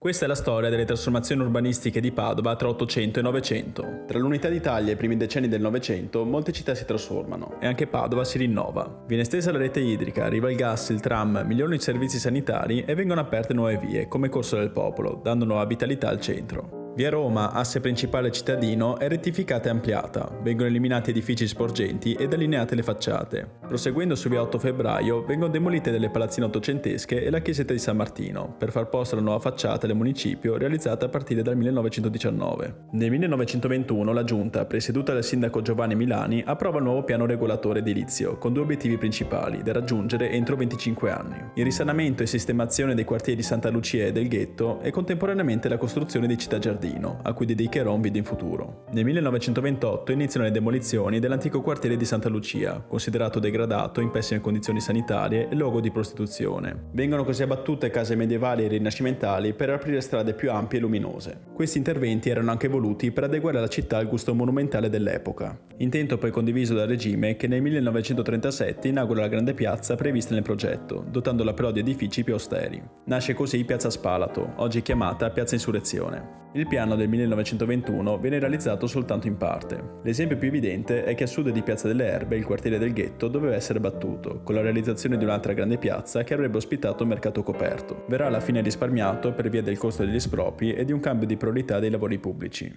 Questa è la storia delle trasformazioni urbanistiche di Padova tra 800 e 900. Tra l'Unità d'Italia e i primi decenni del Novecento, molte città si trasformano e anche Padova si rinnova. Viene estesa la rete idrica, arriva il gas, il tram, migliorano i servizi sanitari e vengono aperte nuove vie, come Corso del Popolo, dando nuova vitalità al centro. Via Roma, asse principale cittadino, è rettificata e ampliata, vengono eliminati edifici sporgenti ed allineate le facciate. Proseguendo su via 8 febbraio, vengono demolite delle palazzine ottocentesche e la chiesetta di San Martino, per far posto alla nuova facciata del municipio realizzata a partire dal 1919. Nel 1921 la giunta, presieduta dal sindaco Giovanni Milani, approva il nuovo piano regolatore edilizio, con due obiettivi principali, da raggiungere entro 25 anni. Il risanamento e sistemazione dei quartieri di Santa Lucia e del Ghetto e contemporaneamente la costruzione di città giardino, a cui dedicherò un video in futuro. Nel 1928 iniziano le demolizioni dell'antico quartiere di Santa Lucia, considerato degradato, in pessime condizioni sanitarie e luogo di prostituzione. Vengono così abbattute case medievali e rinascimentali per aprire strade più ampie e luminose. Questi interventi erano anche voluti per adeguare la città al gusto monumentale dell'epoca. Intento poi condiviso dal regime che nel 1937 inaugura la grande piazza prevista nel progetto, dotandola però di edifici più austeri. Nasce così Piazza Spalato, oggi chiamata Piazza Insurrezione. Il piano del 1921 viene realizzato soltanto in parte. L'esempio più evidente è che a sud di Piazza delle Erbe il quartiere del Ghetto doveva essere battuto, con la realizzazione di un'altra grande piazza che avrebbe ospitato un mercato coperto. Verrà alla fine risparmiato per via del costo degli espropri e di un cambio di priorità dei lavori pubblici.